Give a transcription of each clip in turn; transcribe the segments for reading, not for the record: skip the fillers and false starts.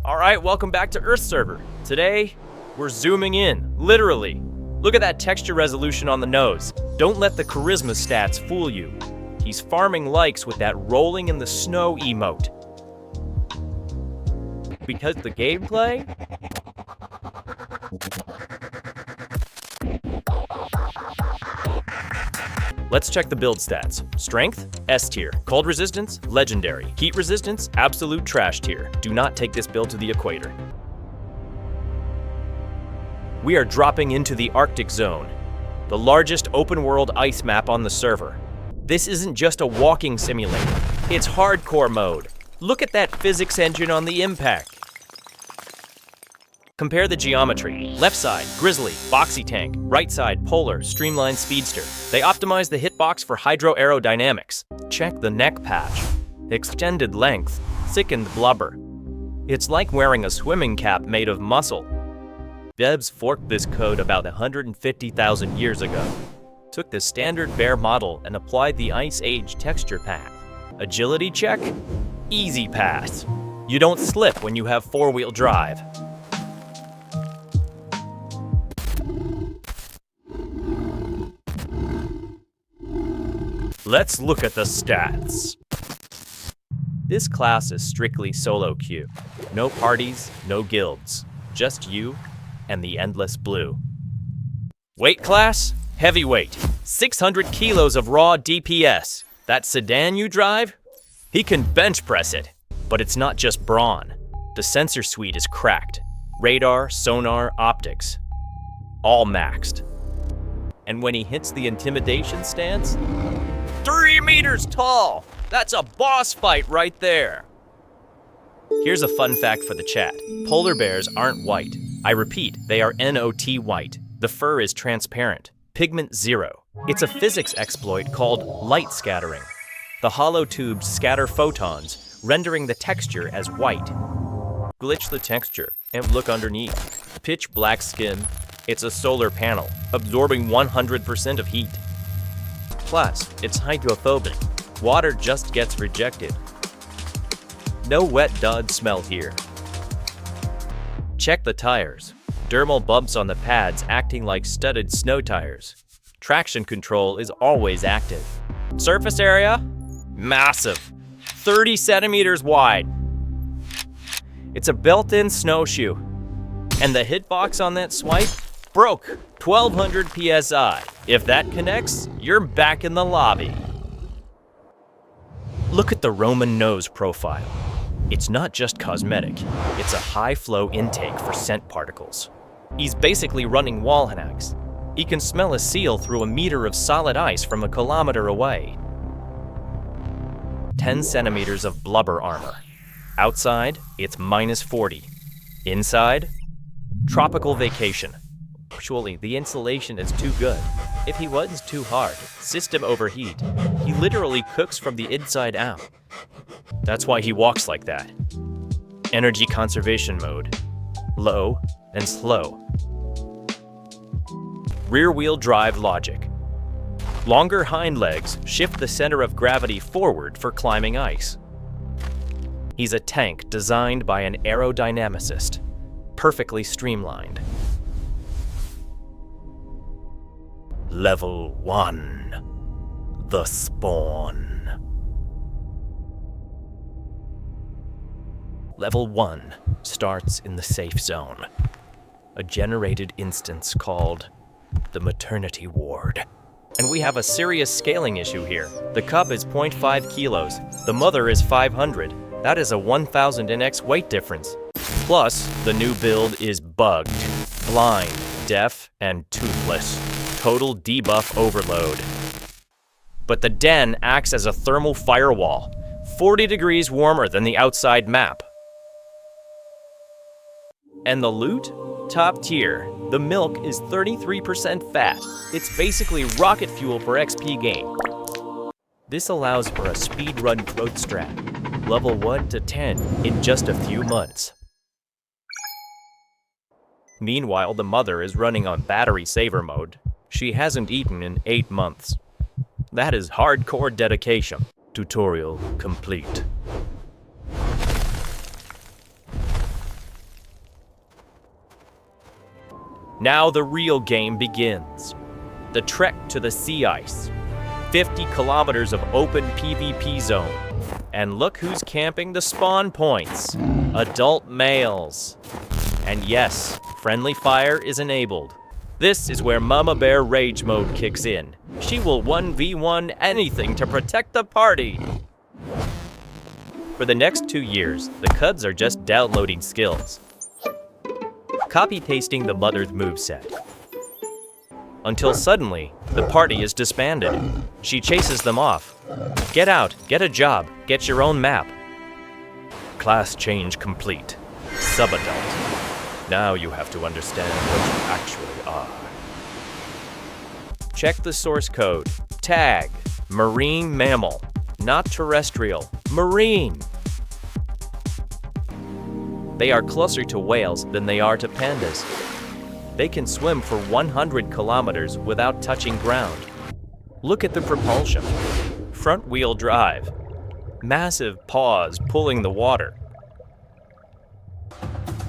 Alright, welcome back to Earth Server. Today, we're zooming in, literally. Look at that texture resolution on the nose. Don't let the charisma stats fool you. He's farming likes with that rolling in the snow emote. Because the gameplay? Let's check the build stats. Strength, S tier. Cold resistance, legendary. Heat resistance, absolute trash tier. Do not take this build to the equator. We are dropping into the Arctic Zone, the largest open-world ice map on the server. This isn't just a walking simulator, it's hardcore mode. Look at that physics engine on the impact. Compare the geometry. Left side, Grizzly, Boxy Tank. Right side, Polar, Streamlined Speedster. They optimize the hitbox for hydro-aerodynamics. Check the neck patch. Extended length, thickened blubber. It's like wearing a swimming cap made of muscle. Devs forked this code about 150,000 years ago. Took the standard bear model and applied the Ice Age texture path. Agility check? Easy pass. You don't slip when you have four-wheel drive. Let's look at the stats. This class is strictly solo queue. No parties, no guilds. Just you and the endless blue. Weight class? Heavyweight. 600 kilos of raw DPS. That sedan you drive? He can bench press it. But it's not just brawn. The sensor suite is cracked. Radar, sonar, optics. All maxed. And when he hits the intimidation stance, 3 meters tall! That's a boss fight right there! Here's a fun fact for the chat. Polar bears aren't white. I repeat, they are NOT white. The fur is transparent. Pigment 0. It's a physics exploit called light scattering. The hollow tubes scatter photons, rendering the texture as white. Glitch the texture and look underneath. Pitch black skin. It's a solar panel, absorbing 100% of heat. Plus, it's hydrophobic. Water just gets rejected. No wet dud smell here. Check the tires. Dermal bumps on the pads acting like studded snow tires. Traction control is always active. Surface area? Massive. 30 centimeters wide. It's a built-in snowshoe. And the hitbox on that swipe? Broke. 1200 PSI. If that connects, you're back in the lobby. Look at the Roman nose profile. It's not just cosmetic, it's a high-flow intake for scent particles. He's basically running wall hacks. He can smell a seal through a meter of solid ice from a kilometer away. 10 centimeters of blubber armor. Outside, it's minus 40. Inside, tropical vacation. Actually, the insulation is too good. If he was too hard, system overheat. He literally cooks from the inside out. That's why he walks like that. Energy conservation mode. Low and slow. Rear-wheel drive logic. Longer hind legs shift the center of gravity forward for climbing ice. He's a tank designed by an aerodynamicist. Perfectly streamlined. Level 1. The Spawn. Level 1 starts in the safe zone. A generated instance called the maternity ward. And we have a serious scaling issue here. The cub is 0.5 kilos. The mother is 500. That is a 1000 NX weight difference. Plus, the new build is bugged, blind, deaf, and toothless. Total debuff overload. But the den acts as a thermal firewall, 40 degrees warmer than the outside map. And the loot? Top tier. The milk is 33% fat. It's basically rocket fuel for XP gain. This allows for a speedrun growth strat, level 1 to 10 in just a few months. Meanwhile, the mother is running on battery saver mode. She hasn't eaten in 8 months. That is hardcore dedication. Tutorial complete. Now the real game begins. The trek to the sea ice. 50 kilometers of open PvP zone. And look who's camping the spawn points. Adult males. And yes, friendly fire is enabled. This is where Mama Bear Rage Mode kicks in. She will 1v1 anything to protect the party. For the next 2 years, the Cuds are just downloading skills. Copy-pasting the mother's moveset. Until suddenly, the party is disbanded. She chases them off. Get out, get a job, get your own map. Class change complete. Subadult. Now you have to understand what you actually are. Check the source code. Tag, marine mammal. Not terrestrial, marine. They are closer to whales than they are to pandas. They can swim for 100 kilometers without touching ground. Look at the propulsion. Front-wheel drive. Massive paws pulling the water.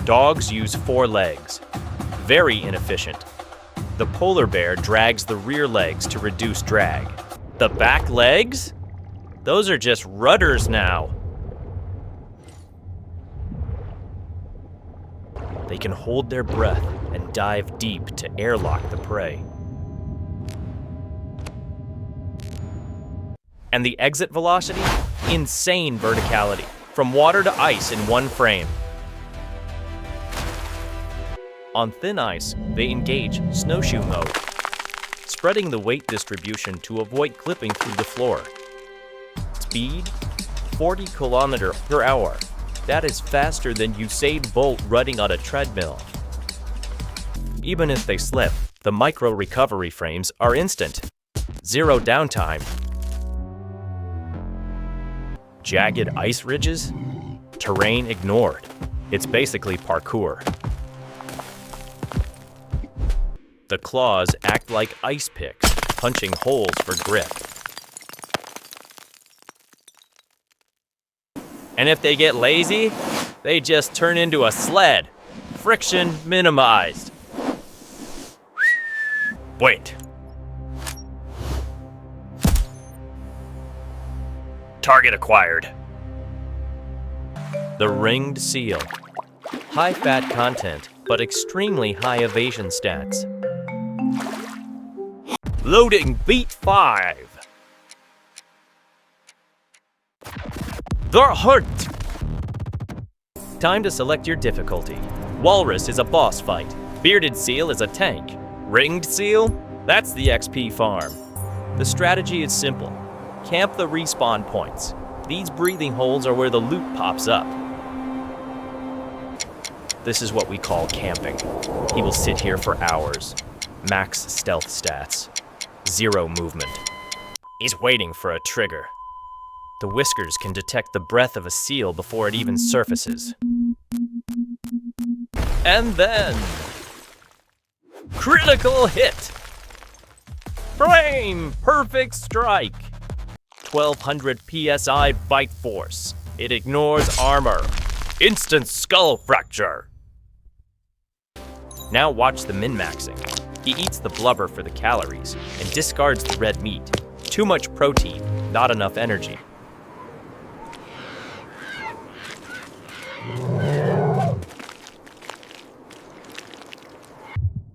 Dogs use 4 legs. Very inefficient. The polar bear drags the rear legs to reduce drag. The back legs? Those are just rudders now. They can hold their breath and dive deep to airlock the prey. And the exit velocity? Insane verticality, from water to ice in 1 frame. On thin ice, they engage snowshoe mode, spreading the weight distribution to avoid clipping through the floor. Speed, 40 km/h. That is faster than Usain Bolt running on a treadmill. Even if they slip, the micro recovery frames are instant. 0 downtime. Jagged ice ridges? Terrain ignored. It's basically parkour. The claws act like ice picks, punching holes for grip. And if they get lazy, they just turn into a sled. Friction minimized. Wait. Target acquired. The ringed seal. High fat content, but extremely high evasion stats. Loading beat 5. They're hurt. Time to select your difficulty. Walrus is a boss fight. Bearded seal is a tank. Ringed seal? That's the XP farm. The strategy is simple. Camp the respawn points. These breathing holes are where the loot pops up. This is what we call camping. He will sit here for hours. Max stealth stats. 0 movement. He's waiting for a trigger. The whiskers can detect the breath of a seal before it even surfaces. And then... critical hit! Flame! Perfect strike! 1200 PSI bite force. It ignores armor. Instant skull fracture! Now watch the min-maxing. He eats the blubber for the calories and discards the red meat. Too much protein, not enough energy.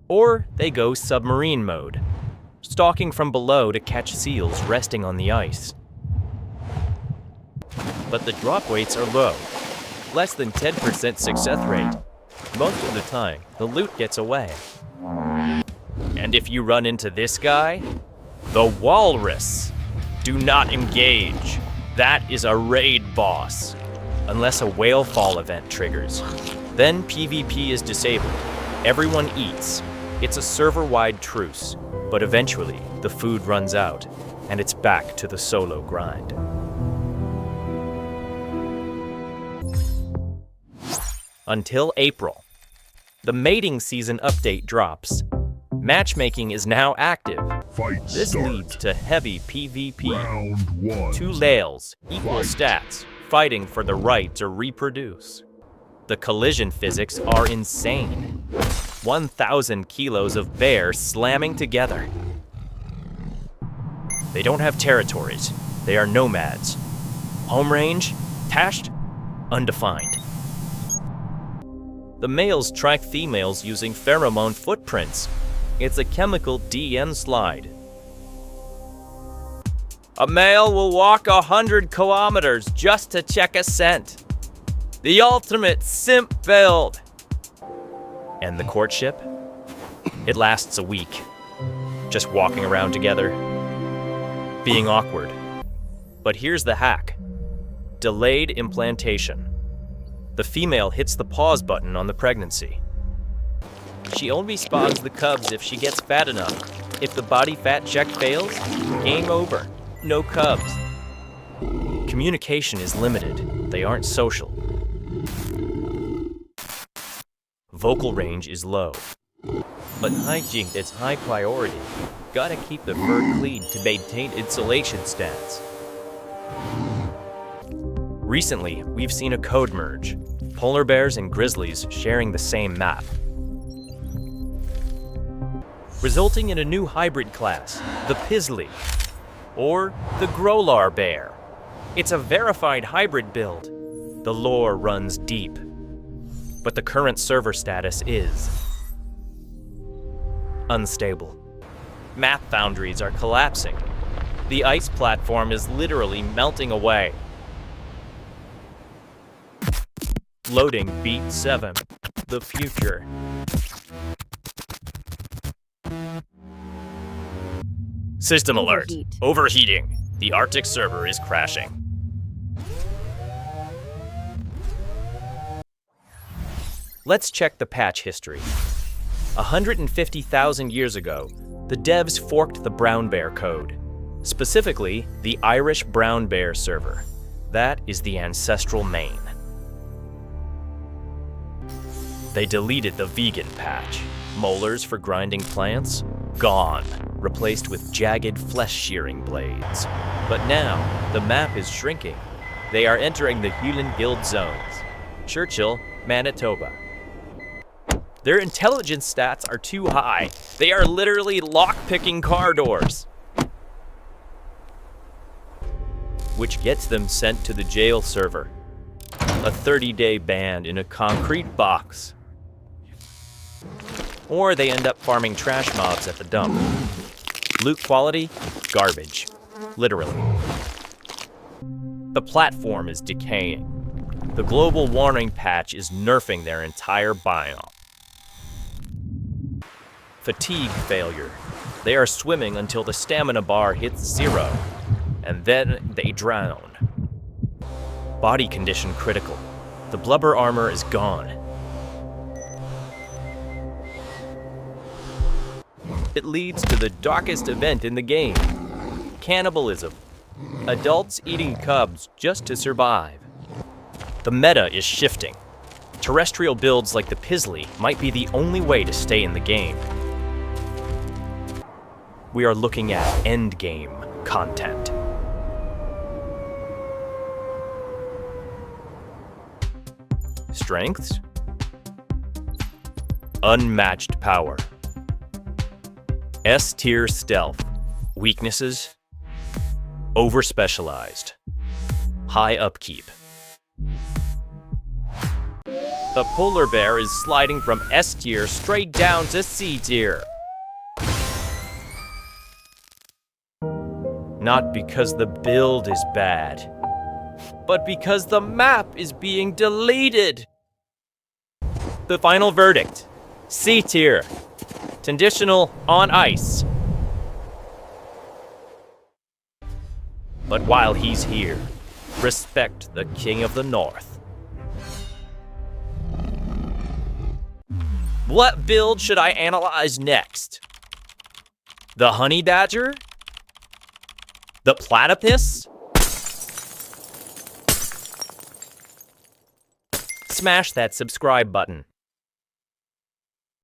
Or they go submarine mode, stalking from below to catch seals resting on the ice. But the drop weights are low, less than 10% success rate. Most of the time, the loot gets away. And if you run into this guy, the walrus, do not engage. That is a raid boss, unless a whale fall event triggers. Then PvP is disabled. Everyone eats. It's a server-wide truce, but eventually the food runs out, and it's back to the solo grind. Until April. The mating season update drops. Matchmaking is now active. Fight This start. leads to heavy PvP. Round 1. 2 Lales, equal Fight. stats, fighting for the right to reproduce. The collision physics are insane. 1,000 kilos of bear slamming together. They don't have territories. They are nomads. Home range? Tashed? Undefined. The males track females using pheromone footprints. It's a chemical DM slide. A male will walk 100 kilometers just to check a scent. The ultimate simp build. And the courtship? It lasts a week. Just walking around together, being awkward. But here's the hack. Delayed implantation. The female hits the pause button on the pregnancy. She only spawns the cubs if she gets fat enough. If the body fat check fails, game over. No cubs. Communication is limited. They aren't social. Vocal range is low. But hygiene is high priority. Gotta keep the fur clean to maintain insulation stats. Recently, we've seen a code merge. Polar bears and grizzlies sharing the same map. Resulting in a new hybrid class, the Pizzly, or the Growlar bear. It's a verified hybrid build. The lore runs deep. But the current server status is unstable. Map boundaries are collapsing. The ice platform is literally melting away. Loading beat 7. The future. System alert. Overheating. The Arctic server is crashing. Let's check the patch history. 150,000 years ago, the devs forked the brown bear code. Specifically, the Irish brown bear server. That is the ancestral main. They deleted the vegan patch. Molars for grinding plants? Gone. Replaced with jagged flesh-shearing blades. But now, the map is shrinking. They are entering the Human Guild zones. Churchill, Manitoba. Their intelligence stats are too high. They are literally lock-picking car doors. Which gets them sent to the jail server. A 30-day ban in a concrete box. Or they end up farming trash mobs at the dump. Loot quality? Garbage. Literally. The platform is decaying. The global warming patch is nerfing their entire biome. Fatigue failure. They are swimming until the stamina bar hits 0, and then they drown. Body condition critical. The blubber armor is gone. It leads to the darkest event in the game. Cannibalism. Adults eating cubs just to survive. The meta is shifting. Terrestrial builds like the Pizzly might be the only way to stay in the game. We are looking at endgame content. Strengths? Unmatched power. S-tier stealth. Weaknesses? Over-specialized. High upkeep. The polar bear is sliding from S-tier straight down to C-tier. Not because the build is bad, but because the map is being deleted. The final verdict, C-tier, conditional on ice. But while he's here, respect the King of the North. What build should I analyze next? The honey badger? The platypus? Smash that subscribe button.